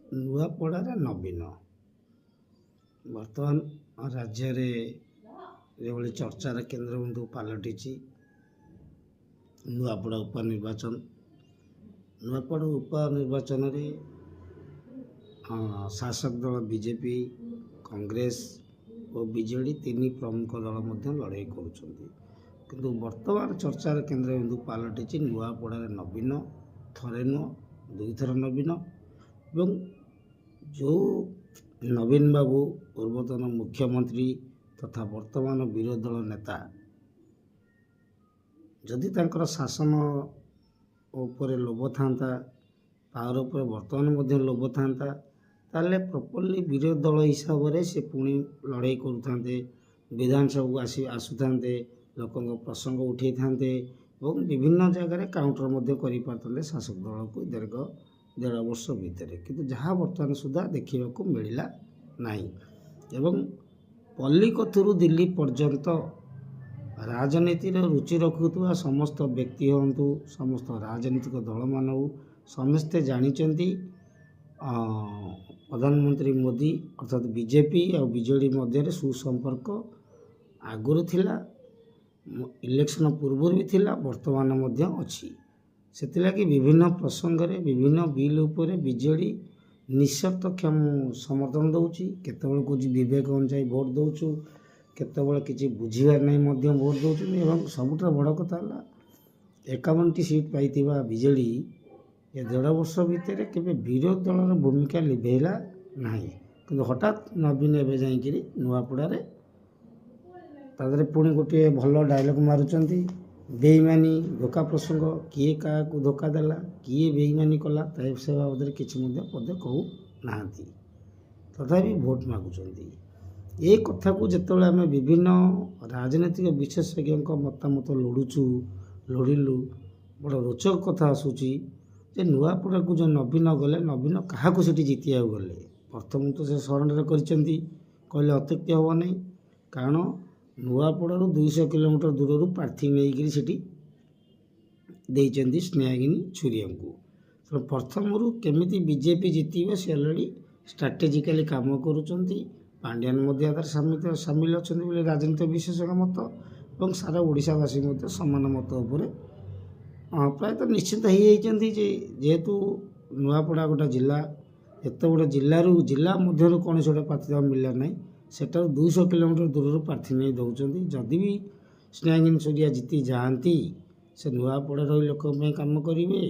ନୂଆପଡ଼ାରେ ନବୀନ ବର୍ତ୍ତମାନ ରାଜ୍ୟରେ ଯେଭଳି ଚର୍ଚ୍ଚାର କେନ୍ଦ୍ରବିନ୍ଦୁ ପାଲଟିଛି ନୂଆପଡ଼ା ଉପନିର୍ବାଚନ। ନୂଆପଡ଼ା ଉପନିର୍ବାଚନରେ ଶାସକ ଦଳ ବିଜେପି, କଂଗ୍ରେସ ଓ ବିଜେଡ଼ି ତିନି ପ୍ରମୁଖ ଦଳ ମଧ୍ୟ ଲଢ଼େଇ କରୁଛନ୍ତି। କିନ୍ତୁ ବର୍ତ୍ତମାନ ଚର୍ଚ୍ଚାର କେନ୍ଦ୍ରବିନ୍ଦୁ ପାଲଟିଛି ନୂଆପଡ଼ାରେ ନବୀନ, ଥରେ ନୁହଁ ଦୁଇଥର ନବୀନ। ଏବଂ ଯେଉଁ ନବୀନ ବାବୁ ପୂର୍ବତନ ମୁଖ୍ୟମନ୍ତ୍ରୀ ତଥା ବର୍ତ୍ତମାନ ବିରୋଧୀ ଦଳ ନେତା, ଯଦି ତାଙ୍କର ଶାସନ ଉପରେ ଲୋଭ ଥାନ୍ତା, ପାୱାର ଉପରେ ବର୍ତ୍ତମାନ ମଧ୍ୟ ଲୋଭ ଥାନ୍ତା, ତାହେଲେ ପ୍ରପରଲି ବିରୋଧୀ ଦଳ ହିସାବରେ ସେ ପୁଣି ଲଢ଼େଇ କରୁଥାନ୍ତେ, ବିଧାନସଭାକୁ ଆସୁଥାନ୍ତେ, ଲୋକଙ୍କ ପ୍ରସଙ୍ଗ ଉଠାଇଥାନ୍ତେ ଏବଂ ବିଭିନ୍ନ ଜାଗାରେ କାଉଣ୍ଟର ମଧ୍ୟ କରିପାରିଥାନ୍ତେ ଶାସକ ଦଳକୁ ଦେଢ଼ ବର୍ଷ ଭିତରେ। କିନ୍ତୁ ଯାହା ବର୍ତ୍ତମାନ ସୁଦ୍ଧା ଦେଖିବାକୁ ମିଳିଲା ନାହିଁ। ଏବଂ ପଲ୍ଲୀକତରୁ ଦିଲ୍ଲୀ ପର୍ଯ୍ୟନ୍ତ ରାଜନୀତିରେ ରୁଚି ରଖୁଥିବା ସମସ୍ତ ବ୍ୟକ୍ତି ହୁଅନ୍ତୁ, ସମସ୍ତ ରାଜନୈତିକ ଦଳମାନ ହଉ, ସମସ୍ତେ ଜାଣିଛନ୍ତି ପ୍ରଧାନମନ୍ତ୍ରୀ ମୋଦି ଅର୍ଥାତ୍ ବିଜେପି ଆଉ ବିଜେଡ଼ି ମଧ୍ୟରେ ସୁସମ୍ପର୍କ ଆଗରୁ ଥିଲା, ଇଲେକ୍ସନ ପୂର୍ବରୁ ବି ଥିଲା, ବର୍ତ୍ତମାନ ମଧ୍ୟ ଅଛି। ସେଥିଲାଗି ବିଭିନ୍ନ ପ୍ରସଙ୍ଗରେ ବିଭିନ୍ନ ବିଲ୍ ଉପରେ ବିଜେଡ଼ି ନିଃସର୍ତ୍ତ ସମର୍ଥନ ଦେଉଛି। କେତେବେଳେ କହୁଛି ବିବେକ ଅନୁଯାୟୀ ଭୋଟ୍ ଦେଉଛୁ, କେତେବେଳେ କିଛି ବୁଝିବାର ନାହିଁ ମଧ୍ୟ ଭୋଟ୍ ଦେଉଛନ୍ତି। ଏବଂ ସବୁଠାରୁ ବଡ଼ କଥା ହେଲା 51ଟି ସିଟ୍ ପାଇଥିବା ବିଜେଡ଼ି ଏ ଦେଢ଼ ବର୍ଷ ଭିତରେ କେବେ ବିରୋଧୀ ଦଳର ଭୂମିକା ଲିଭେଇଲା ନାହିଁ। କିନ୍ତୁ ହଠାତ୍ ନବୀନ ଏବେ ଯାଇକିରି ନୂଆପଡ଼ାରେ ତାଦେହରେ ପୁଣି ଗୋଟିଏ ଭଲ ଡାଇଲଗ୍ ମାରୁଛନ୍ତି, ବେଇମାନି ଧୋକା ପ୍ରସଙ୍ଗ, କିଏ କାହାକୁ ଧୋକା ଦେଲା, କିଏ ବେଇମାନି କଲା ସେ ବାବଦରେ କିଛି ମଧ୍ୟ ପଦେ କହୁନାହାନ୍ତି, ତଥାପି ଭୋଟ୍ ମାଗୁଛନ୍ତି। ଏ କଥାକୁ ଯେତେବେଳେ ଆମେ ବିଭିନ୍ନ ରାଜନୈତିକ ବିଶେଷଜ୍ଞଙ୍କ ମତାମତ ଲୋଡ଼ିଲୁ, ବଡ଼ ରୋଚକ କଥା ଆସୁଛି ଯେ ନୂଆପଡ଼ାକୁ ଯେଉଁ ନବୀନ ଗଲେ, ନବୀନ କାହାକୁ ସେଠି ଜିତିବାକୁ ଗଲେ? ପ୍ରଥମକୁ ତ ସେ ସରେଣ୍ଡର କରିଛନ୍ତି, କହିଲେ ଅତ୍ୟୁକ୍ତି ହେବ ନାହିଁ। କାରଣ ନୂଆପଡ଼ାରୁ 200 କିଲୋମିଟର ଦୂରରୁ ପ୍ରାର୍ଥୀ ନେଇକରି ସେଠି ଦେଇଛନ୍ତି ସ୍ନେହାଗିନୀ ଛୁରିଆଙ୍କୁ। ତେଣୁ ପ୍ରଥମରୁ କେମିତି ବିଜେପି ଜିତିବ ସେ ଅଲରେଡ଼ି ଷ୍ଟ୍ରାଟେଜିକାଲି କାମ କରୁଛନ୍ତି। ପାଣ୍ଡିଆନ ମଧ୍ୟ ଏଥିରେ ସାମିଲ ଅଛନ୍ତି ବୋଲି ରାଜନୈତିକ ବିଶେଷଜ୍ଞ ମତ ଏବଂ ସାରା ଓଡ଼ିଶାବାସୀ ମଧ୍ୟ ସମାନ ମତ ଉପରେ ପ୍ରାୟତଃ ନିଶ୍ଚିତ ହେଇଯାଇଛନ୍ତି ଯେ ଯେହେତୁ ନୂଆପଡ଼ା ଗୋଟେ ଜିଲ୍ଲା, ଏତେ ବଡ଼ ଜିଲ୍ଲା ମଧ୍ୟରୁ କୌଣସି ଗୋଟେ ପ୍ରାର୍ଥୀ ମିଳିଲା ନାହିଁ, ସେଠାରୁ 200 କିଲୋମିଟର ଦୂରରୁ ପ୍ରାର୍ଥୀ ନେଇ ଦେଉଛନ୍ତି। ଯଦି ବି ସ୍ନେହାଗିନୀ ଛୁରିଆ ଜିତି ଯାଆନ୍ତି, ସେ ନୂଆପଡ଼ାର ଲୋକଙ୍କ ପାଇଁ କାମ କରିବେ